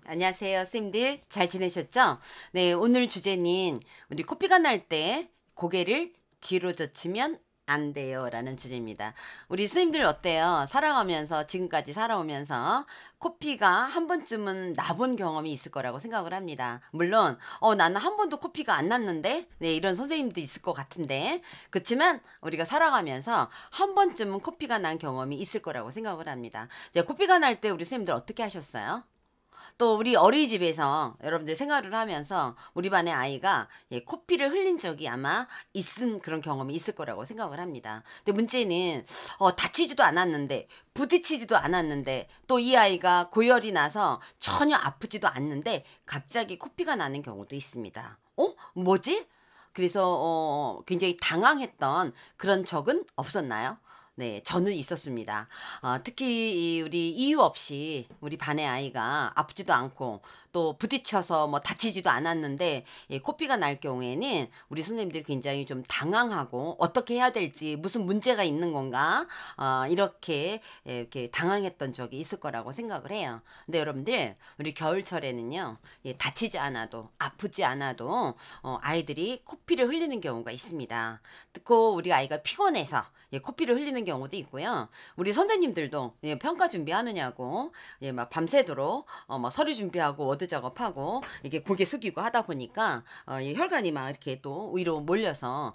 안녕하세요, 선생님들. 잘 지내셨죠? 네, 오늘 주제는 우리 코피가 날 때 고개를 뒤로 젖히면 안 돼요. 라는 주제입니다. 우리 선생님들 어때요? 살아가면서, 지금까지 살아오면서 코피가 한 번쯤은 나본 경험이 있을 거라고 생각을 합니다. 물론, 나는 한 번도 코피가 안 났는데? 네, 이런 선생님도 있을 것 같은데. 그렇지만 우리가 살아가면서 한 번쯤은 코피가 난 경험이 있을 거라고 생각을 합니다. 이제 코피가 날 때 우리 선생님들 어떻게 하셨어요? 또 우리 어린이집에서 여러분들 생활을 하면서 우리 반의 아이가 코피를 흘린 적이 아마 있은 그런 경험이 있을 거라고 생각을 합니다. 근데 문제는 다치지도 않았는데 부딪히지도 않았는데 또 이 아이가 고열이 나서 전혀 아프지도 않는데 갑자기 코피가 나는 경우도 있습니다. 뭐지? 그래서 굉장히 당황했던 그런 적은 없었나요? 네, 저는 있었습니다. 특히 우리 이유 없이 우리 반의 아이가 아프지도 않고 또 부딪혀서 뭐 다치지도 않았는데 코피가 날 경우에는 우리 선생님들이 굉장히 좀 당황하고 어떻게 해야 될지 무슨 문제가 있는 건가 이렇게 당황했던 적이 있을 거라고 생각을 해요. 근데 여러분들 우리 겨울철에는요 다치지 않아도 아프지 않아도 아이들이 코피를 흘리는 경우가 있습니다. 듣고 우리 아이가 피곤해서 코피를 흘리는 경우도 있고요. 우리 선생님들도 평가 준비하느냐고 막 밤새도록 막 서류 준비하고 워드 작업하고 이게 고개 숙이고 하다 보니까 이 혈관이 막 이렇게 또 위로 몰려서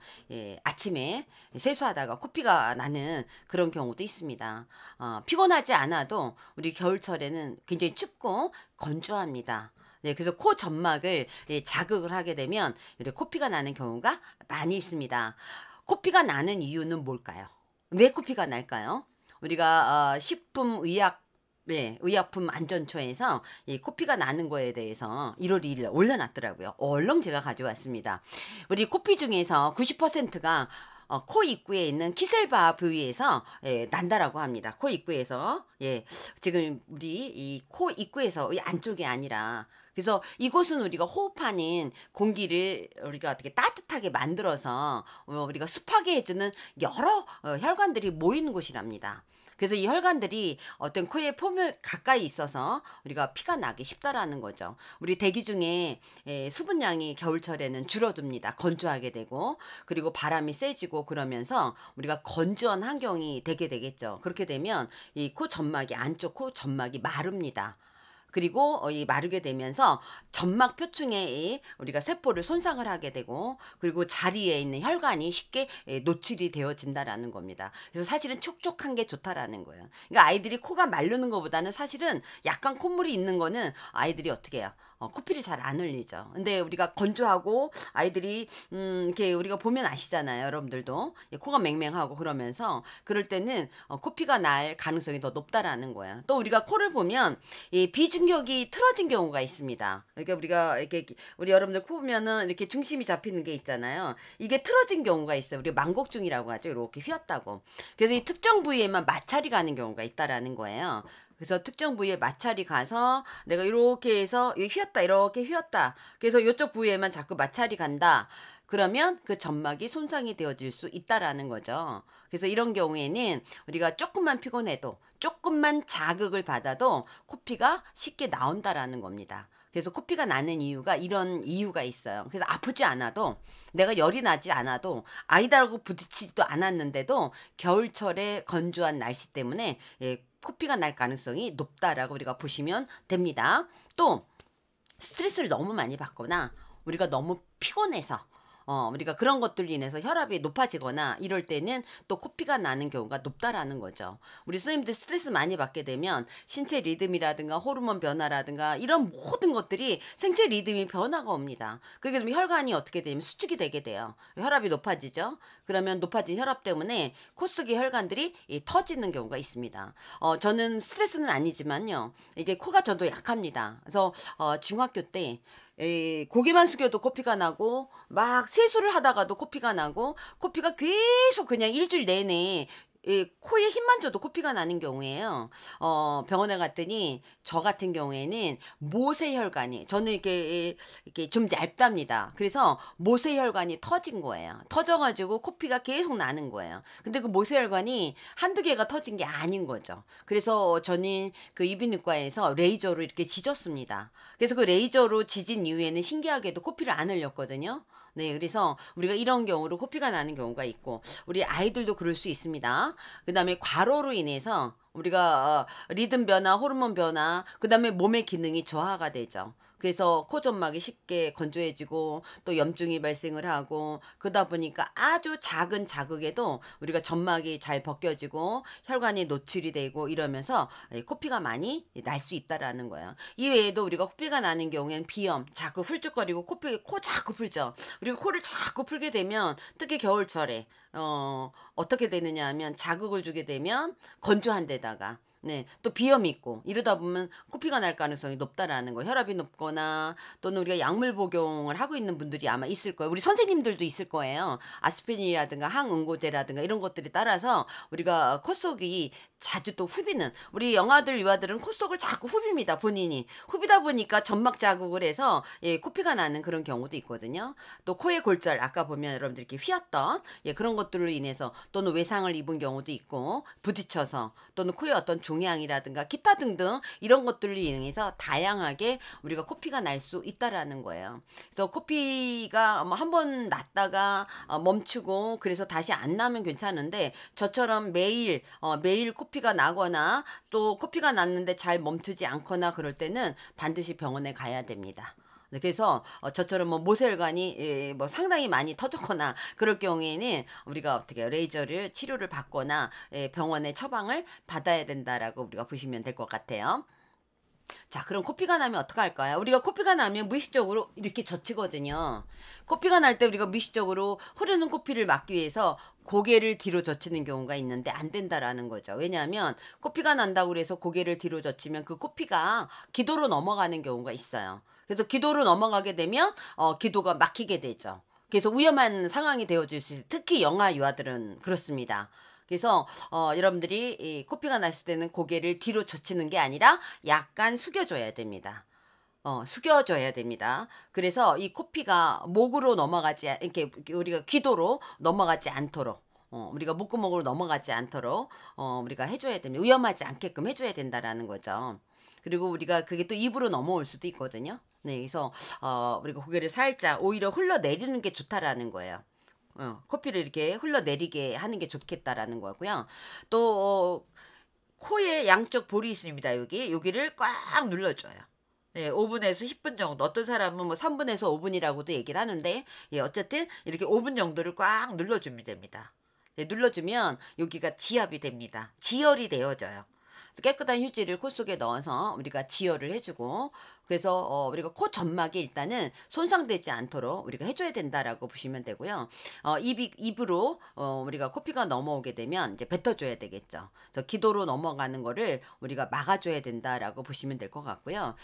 아침에 세수하다가 코피가 나는 그런 경우도 있습니다. 피곤하지 않아도 우리 겨울철에는 굉장히 춥고 건조합니다. 네, 그래서 코 점막을 자극을 하게 되면 이렇게 코피가 나는 경우가 많이 있습니다. 코피가 나는 이유는 뭘까요? 왜 코피가 날까요? 우리가 식품의약 네, 의약품 안전처에서 이 코피가 나는 거에 대해서 1월 2일 올려놨더라고요. 얼른 제가 가져왔습니다. 우리 코피 중에서 90%가 코 입구에 있는 키셀바 부위에서 난다라고 합니다. 코 입구에서 지금 우리 이 코 입구에서 이 안쪽이 아니라 그래서 이곳은 우리가 호흡하는 공기를 우리가 어떻게 따뜻하게 만들어서 우리가 습하게 해주는 여러 혈관들이 모이는 곳이랍니다. 그래서 이 혈관들이 어떤 코의 표면 가까이 있어서 우리가 피가 나기 쉽다라는 거죠. 우리 대기 중에 수분량이 겨울철에는 줄어듭니다. 건조하게 되고 그리고 바람이 세지고 그러면서 우리가 건조한 환경이 되게 되겠죠. 그렇게 되면 이 코 점막이 안쪽 코 점막이 마릅니다. 그리고 이 마르게 되면서 점막 표층에 우리가 세포를 손상을 하게 되고 그리고 자리에 있는 혈관이 쉽게 노출이 되어진다라는 겁니다. 그래서 사실은 촉촉한 게 좋다라는 거예요. 그러니까 아이들이 코가 마르는 것보다는 사실은 약간 콧물이 있는 거는 아이들이 어떻게 해요? 코피를 잘 안 흘리죠. 근데 우리가 건조하고 아이들이 이렇게 우리가 보면 아시잖아요. 여러분들도 코가 맹맹하고 그러면서 그럴 때는 코피가 날 가능성이 더 높다라는 거예요. 또 우리가 코를 보면 이 비중격이 틀어진 경우가 있습니다. 그러니까 우리가 이렇게 우리 여러분들 코 보면은 이렇게 중심이 잡히는 게 있잖아요. 이게 틀어진 경우가 있어요. 우리 망곡증이라고 하죠. 이렇게 휘었다고. 그래서 이 특정 부위에만 마찰이 가는 경우가 있다라는 거예요. 그래서 특정 부위에 마찰이 가서 내가 이렇게 해서 휘었다 이렇게 휘었다. 그래서 이쪽 부위에만 자꾸 마찰이 간다. 그러면 그 점막이 손상이 되어질 수 있다라는 거죠. 그래서 이런 경우에는 우리가 조금만 피곤해도 조금만 자극을 받아도 코피가 쉽게 나온다라는 겁니다. 그래서 코피가 나는 이유가 이런 이유가 있어요. 그래서 아프지 않아도 내가 열이 나지 않아도 아이들하고 부딪히지도 않았는데도 겨울철에 건조한 날씨 때문에 코피가 날 가능성이 높다라고 우리가 보시면 됩니다. 또 스트레스를 너무 많이 받거나 우리가 너무 피곤해서 우리가 그런 것들로 인해서 혈압이 높아지거나 이럴 때는 또 코피가 나는 경우가 높다라는 거죠. 우리 선생님들 스트레스 많이 받게 되면 신체 리듬이라든가 호르몬 변화라든가 이런 모든 것들이 생체 리듬이 변화가 옵니다. 그게 되면 혈관이 어떻게 되면 수축이 되게 돼요. 혈압이 높아지죠. 그러면 높아진 혈압 때문에 코 속의 혈관들이 터지는 경우가 있습니다. 저는 스트레스는 아니지만요. 이게 코가 저도 약합니다. 그래서 중학교 때 고개만 숙여도 코피가 나고 막 세수를 하다가도 코피가 나고 코피가 계속 그냥 일주일 내내 코에 힘만 줘도 코피가 나는 경우에요. 병원에 갔더니 저 같은 경우에는 모세혈관이 저는 이렇게 좀 얇답니다. 그래서 모세혈관이 터진 거예요. 터져가지고 코피가 계속 나는 거예요. 근데 그 모세혈관이 한두 개가 터진 게 아닌 거죠. 그래서 저는 그 이비인후과에서 레이저로 이렇게 지졌습니다. 그래서 그 레이저로 지진 이후에는 신기하게도 코피를 안 흘렸거든요. 네, 그래서 우리가 이런 경우로 코피가 나는 경우가 있고, 우리 아이들도 그럴 수 있습니다. 그 다음에 과로로 인해서 우리가 리듬 변화, 호르몬 변화, 그 다음에 몸의 기능이 저하가 되죠. 그래서 코점막이 쉽게 건조해지고 또 염증이 발생을 하고, 그러다 보니까 아주 작은 자극에도 우리가 점막이 잘 벗겨지고 혈관이 노출이 되고 이러면서 코피가 많이 날 수 있다라는 거예요. 이외에도 우리가 코피가 나는 경우에는 비염, 자꾸 훌쩍거리고 코 자꾸 풀죠. 우리가 코를 자꾸 풀게 되면 특히 겨울철에 어떻게 되느냐 하면 자극을 주게 되면 건조한 데다가 네, 또 비염이 있고 이러다 보면 코피가 날 가능성이 높다라는 거. 혈압이 높거나 또는 우리가 약물 복용을 하고 있는 분들이 아마 있을 거예요. 우리 선생님들도 있을 거예요. 아스피린이라든가 항응고제라든가 이런 것들이 따라서 우리가 코 속이 자주 또 후비는, 우리 영아들 유아들은 코 속을 자꾸 후빕니다. 본인이 후비다 보니까 점막 자극을 해서 코피가 나는 그런 경우도 있거든요. 또 코의 골절, 아까 보면 여러분들 이렇게 휘었던 그런 것들로 인해서 또는 외상을 입은 경우도 있고, 부딪혀서 또는 코에 어떤 종양이라든가 기타 등등 이런 것들로 인해서 다양하게 우리가 코피가 날 수 있다라는 거예요. 그래서 코피가 한 번 났다가 멈추고 그래서 다시 안 나면 괜찮은데, 저처럼 매일 코피가 나거나 또 코피가 났는데 잘 멈추지 않거나 그럴 때는 반드시 병원에 가야 됩니다. 네, 그래서 저처럼 모세혈관이 상당히 많이 터졌거나 그럴 경우에는 우리가 어떻게 레이저를 치료를 받거나 병원의 처방을 받아야 된다라고 우리가 보시면 될 것 같아요. 자, 그럼 코피가 나면 어떡할까요? 우리가 코피가 나면 무의식적으로 이렇게 젖히거든요. 코피가 날 때 우리가 무의식적으로 흐르는 코피를 막기 위해서 고개를 뒤로 젖히는 경우가 있는데 안 된다라는 거죠. 왜냐하면 코피가 난다고 해서 고개를 뒤로 젖히면 그 코피가 기도로 넘어가는 경우가 있어요. 그래서 기도로 넘어가게 되면 기도가 막히게 되죠. 그래서 위험한 상황이 되어질 수 있어요. 특히 영아 유아들은 그렇습니다. 그래서 여러분들이 이 코피가 났을 때는 고개를 뒤로 젖히는 게 아니라 약간 숙여줘야 됩니다. 숙여줘야 됩니다. 그래서 이 코피가 목으로 넘어가지, 이렇게 우리가 귀도로 넘어가지 않도록, 우리가 목구멍으로 넘어가지 않도록, 우리가 해줘야 됩니다. 위험하지 않게끔 해줘야 된다라는 거죠. 그리고 우리가 그게 또 입으로 넘어올 수도 있거든요. 네, 그래서, 우리가 고개를 살짝 오히려 흘러내리는 게 좋다라는 거예요. 코피를 이렇게 흘러내리게 하는 게 좋겠다라는 거고요. 또, 코에 양쪽 볼이 있습니다. 여기를 꽉 눌러줘요. 네, 5분에서 10분 정도. 어떤 사람은 3분에서 5분이라고도 얘기를 하는데, 어쨌든 이렇게 5분 정도를 꽉 눌러주면 됩니다. 네, 눌러주면 여기가 지압이 됩니다. 지혈이 되어져요. 깨끗한 휴지를 코 속에 넣어서 우리가 지혈을 해주고, 그래서 우리가 코 점막이 일단은 손상되지 않도록 우리가 해줘야 된다라고 보시면 되고요. 입으로 우리가 코피가 넘어오게 되면 이제 뱉어줘야 되겠죠. 그래서 기도로 넘어가는 거를 우리가 막아줘야 된다라고 보시면 될 것 같고요.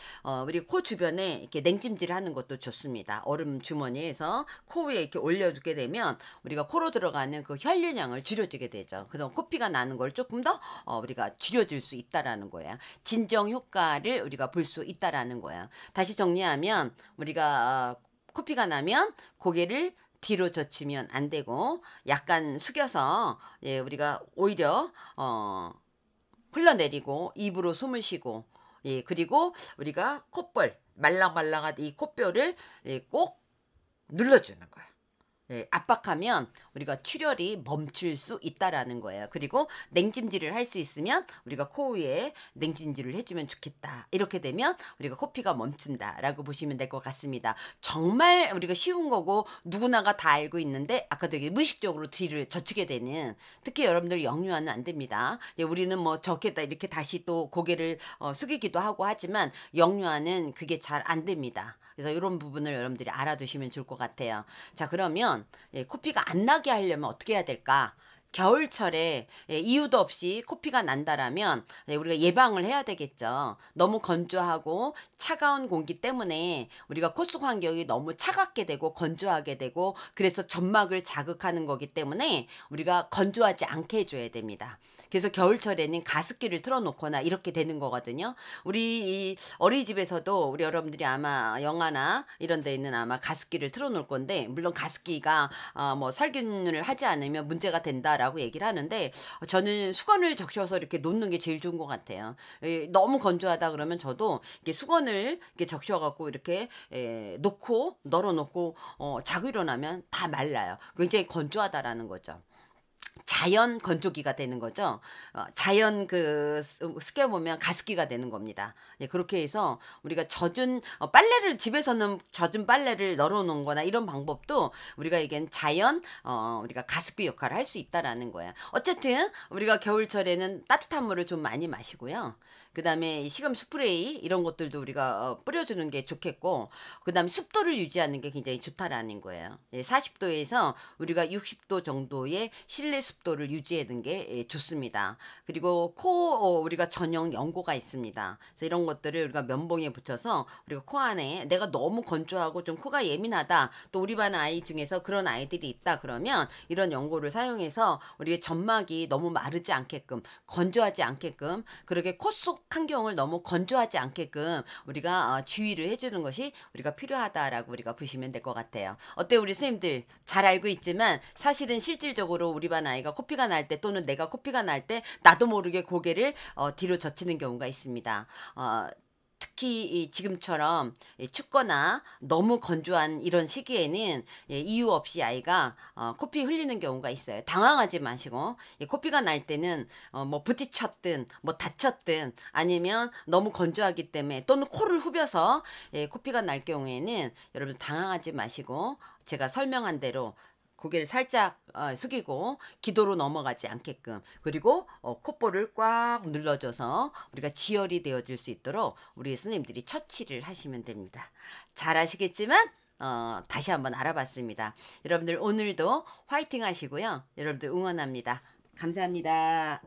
우리 코 주변에 이렇게 냉찜질하는 것도 좋습니다. 얼음 주머니에서 코 위에 이렇게 올려주게 되면 우리가 코로 들어가는 그 혈류량을 줄여주게 되죠. 그래서 코피가 나는 걸 조금 더 우리가 줄여줄 수 있다라는 거예요. 진정 효과를 우리가 볼 수 있다라는 거예요. 다시 정리하면 우리가 코피가 나면 고개를 뒤로 젖히면 안 되고 약간 숙여서 우리가 오히려 흘러내리고 입으로 숨을 쉬고 그리고 우리가 콧볼 말랑말랑한 이 콧뼈를 꼭 눌러주는 거예요. 압박하면 우리가 출혈이 멈출 수 있다라는 거예요. 그리고 냉찜질을 할 수 있으면 우리가 코 위에 냉찜질을 해주면 좋겠다. 이렇게 되면 우리가 코피가 멈춘다라고 보시면 될 것 같습니다. 정말 우리가 쉬운 거고 누구나가 다 알고 있는데 아까 되게 무의식적으로 뒤를 젖히게 되는, 특히 여러분들 영유아는 안 됩니다. 우리는 저렇게 이렇게 다시 또 고개를 숙이기도 하고 하지만 영유아는 그게 잘 안 됩니다. 그래서 이런 부분을 여러분들이 알아두시면 좋을 것 같아요. 자, 그러면 코피가 안 나게 하려면 어떻게 해야 될까? 겨울철에 이유도 없이 코피가 난다라면 우리가 예방을 해야 되겠죠. 너무 건조하고 차가운 공기 때문에 우리가 코 속 환경이 너무 차갑게 되고 건조하게 되고 그래서 점막을 자극하는 거기 때문에 우리가 건조하지 않게 해줘야 됩니다. 그래서 겨울철에는 가습기를 틀어놓거나 이렇게 되는 거거든요. 우리 이 어린이집에서도 우리 여러분들이 아마 영화나 이런 데 있는 아마 가습기를 틀어놓을 건데, 물론 가습기가 뭐 살균을 하지 않으면 문제가 된다라고 얘기를 하는데, 저는 수건을 적셔서 이렇게 놓는 게 제일 좋은 것 같아요. 너무 건조하다 그러면 저도 이렇게 수건을 이렇게 적셔갖고 이렇게 놓고 널어놓고 자고 일어나면 다 말라요. 굉장히 건조하다라는 거죠. 자연 건조기가 되는 거죠. 자연 습게 보면 가습기가 되는 겁니다. 예, 그렇게 해서 우리가 젖은 빨래를, 집에서는 젖은 빨래를 널어놓은 거나 이런 방법도 우리가 이게 자연 우리가 가습기 역할을 할 수 있다라는 거야. 어쨌든 우리가 겨울철에는 따뜻한 물을 좀 많이 마시고요. 그 다음에 식염 스프레이 이런 것들도 우리가 뿌려주는 게 좋겠고, 그 다음에 습도를 유지하는 게 굉장히 좋다라는 거예요. 40도에서 우리가 60도 정도의 실내 습도를 유지하는 게 좋습니다. 그리고 우리가 전용 연고가 있습니다. 그래서 이런 것들을 우리가 면봉에 붙여서 우리가 코 안에, 내가 너무 건조하고 좀 코가 예민하다, 또 우리 반 아이 중에서 그런 아이들이 있다 그러면 이런 연고를 사용해서 우리의 점막이 너무 마르지 않게끔, 건조하지 않게끔, 그렇게 코 속 환경을 너무 건조하지 않게끔 우리가 주의를 해주는 것이 우리가 필요하다라고 우리가 보시면 될 것 같아요. 어때 우리 선생님들? 잘 알고 있지만 사실은 실질적으로 우리 반 아이가 코피가 날 때, 또는 내가 코피가 날 때 나도 모르게 고개를 뒤로 젖히는 경우가 있습니다. 특히 지금처럼 춥거나 너무 건조한 이런 시기에는 이유 없이 아이가 코피 흘리는 경우가 있어요. 당황하지 마시고, 코피가 날 때는 뭐 부딪혔든 뭐 다쳤든 아니면 너무 건조하기 때문에, 또는 코를 후벼서 코피가 날 경우에는 여러분 당황하지 마시고, 제가 설명한 대로 고개를 살짝 숙이고 기도로 넘어가지 않게끔, 그리고 콧볼을 꽉 눌러줘서 우리가 지혈이 되어줄 수 있도록 우리 선생님들이 처치를 하시면 됩니다. 잘 아시겠지만 다시 한번 알아봤습니다. 여러분들 오늘도 화이팅 하시고요. 여러분들 응원합니다. 감사합니다.